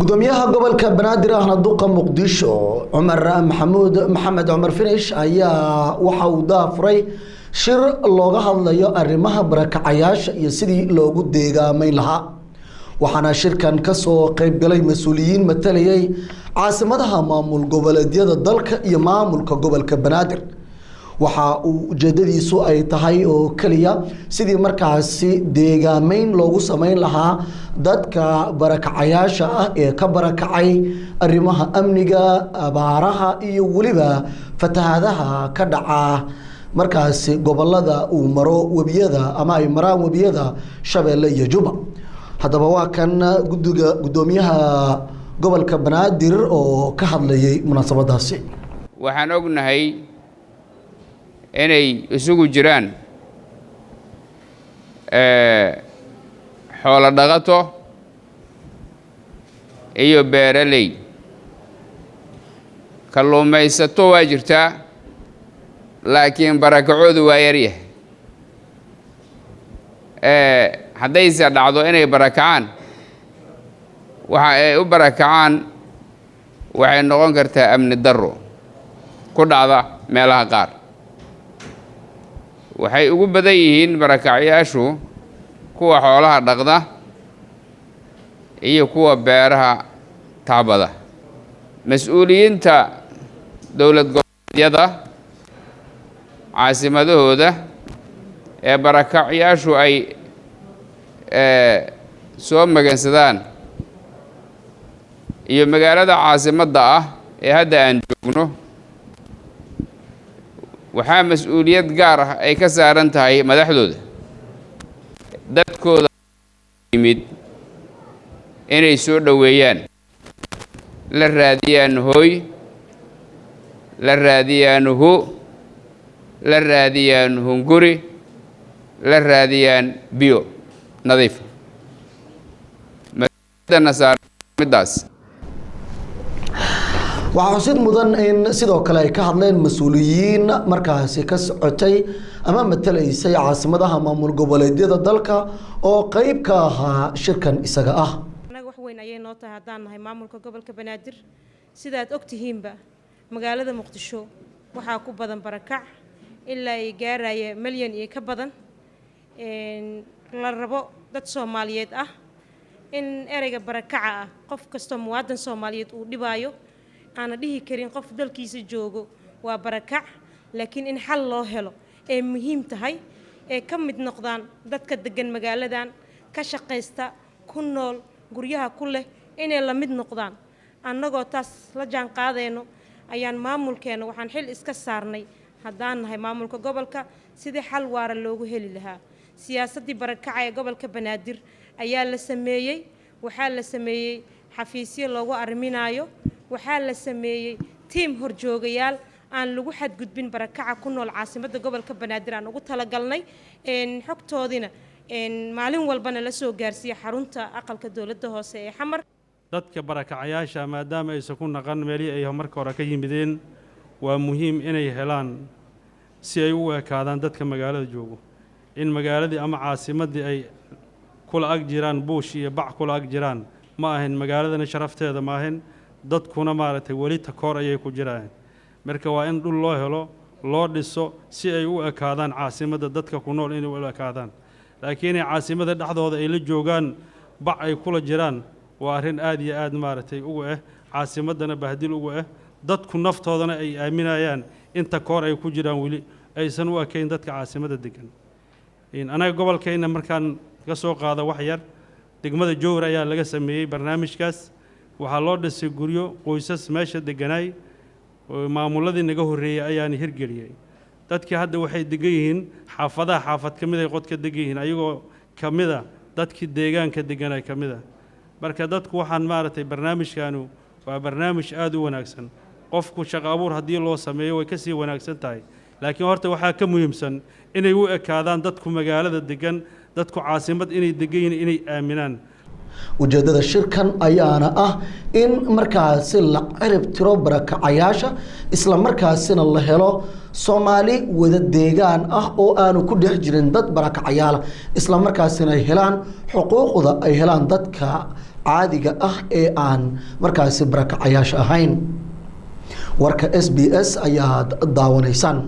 gudoomiyaha gobolka banaadir ahna duqa muqdisho Cumar Maxamed Cumar Finish ayaa waxa uu daafuray shir looga hadlayo arrimaha barakacayaasha iyo sidii loogu deegaameyn lahaa waxaana shirkan ka soo qayb galay mas'uuliyiin matalayay caasimadaha maamul goboleedyada dalka iyo maamulka gobolka banaadir waxa uu ujeedadiisu ay tahay oo kaliya sidii markaasi deegaameyn loogu sameyn lahaa dadka barakacayaasha ah ee ka barakacay arrimaha amniga abaaraha iyo waliba fatahaadaha ka dhaca markaasi gobolada uu maro wabiyada ama ay maraan wabiyada Shabeelle iyo Juba hadaba waa kan gudoomiyaha gobolka banaadir oo ka hadlayay munaasabadaasi waxaan ognahay inay isugu jiraan xoolo dhaqato iyo beeraley kalluumaysato waa jirtaa laakiin barakacoodu waa yar yahay haddayse dhacdo inay barakacaan waxa ay u barakacaan waxay noqon kartaa amni darro ku dhacda meelaha qaar waxay ugu badan yihiin barakacayaashu kuwa xoolaha dhaqda iyo kuwa beeraha taabada mas'uuliyiinta dowlad goboleedyada caasimadahooda ee barakacayaashu ay soo magansadaan iyo magaalada caasimadda ah ee hadda aan joogno waxaa mas'uuliyad gaar ah ay ka saaran tahay madaxdooda dadkooda yimid inay soo dhoweeyaan la raadiyaan hooy la raadiyaan hu la raadiyaan hunguri la raadiyaan biyo nadiif mas'uuliyadana saaran midaas waxaa xusid mudan in sidoo kale ay ka hadleen mas'uuliyiin markaasi ka socotay ama matalaysay caasimadaha maamul goboleedyada dalka oo qayb ka ahaa shirkan isaga ah anaga wax weyn ayay noo tahay haddaan nahay maamulka gobolka banaadir sidaad ogtihiinba magaalada muqdisho waxaa ku badan barakac ilaa ay gaaraya milyan iyo ka badan la rabo dad Soomaaliyeed ah in ereyga barakaca ah qof kasta muwaadin Soomaaliyeed uu dhibaayo aan dhihi karin qof dalkiisa joogo waa barakac laakiin in xal loo helo ee muhiim tahay ee ka mid noqdaan dadka degan magaaladan ka shaqeysta ku nool guryaha ku leh inay la mid noqdaan annagoo taas la jaan qaadayno ayaan maamulkeena waxaan xil iska saarnay haddaan nahay maamulka gobolka sidii xal waara loogu heli lahaa siyaasadii barakaca ee gobolka banaadir ayaa la sameeyay waxaa la sameeyay xafiisyo loogu arriminayo waxaa la sameeyay team horjoogayaal aan lagu xadgudbin barakaca ku nool caasimadda gobolka banaadir aan ugu talagalnay xogtoodina maalin walbana la soo gaarsiiyay xarunta aqalka dawladda hoose ee xamar dadka barakacayaasha maadaama aysan ku naqan meelihii ay marka hore ka yimideen waa muhiim inay helaan si ay u ekaadaan dadka magaalada joogo in magaaladii ama caasimaddii ay kula ag jiraan buush iyo bac kula ag jiraan ma ahayn magaaladana sharafteeda ma ahayn dadkuna maaragtay weli takoor ayay ku jiraan marka waa in dhul loo helo loo dhiso si ay u ekaadaan caasimadda dadka ku nool inay u ekaadaan laakiin caasimada dhexdooda ay la joogaan bac ay kula jiraan waa arrin aad iyo aad maaragtay ugu caasimadana bahdil ugu dadku naftoodana ay aaminayaan in takoor ay ku jiraan weli aysan u ekayn dadka caasimadda degan anaga gobolkayna markaan ka soo qaada wax yar degmada Jowhar ayaa laga sameeyay barnaamijkaas waxaa loo dhisay guryo qoysas meesha deganay maamuladii naga horeeyay ayaan hirgeliyay dadkii hadda waxay degan yihiin xaafad kamid ay qodka degan yihiin ayagoo kamida dadkii deegaanka deganay kamida marka dadku waxaan maaragtay barnaamijkaanu waa barnaamij aad u wanaagsan qofku shaqo abuur haddii loo sameeyo way ka sii wanaagsan tahay laakiin horta waxaa ka muhiimsan inay u ekaadaan dadku magaalada degan dadku caasimad inay degan yihiin inay aaminaan ujeedada shirkan ayaana ah in markaasi la cirib tiro barakacayaasha isla markaasina la helo Soomaali wada deegaan ah oo aanu ku dhex jirin dad barakacayaal isla markaasina ay helaan xuquuqda ay helaan dadka caadiga ah ee aan markaasi barakacayaasha ahayn warka SBS ayaad daawanaysaan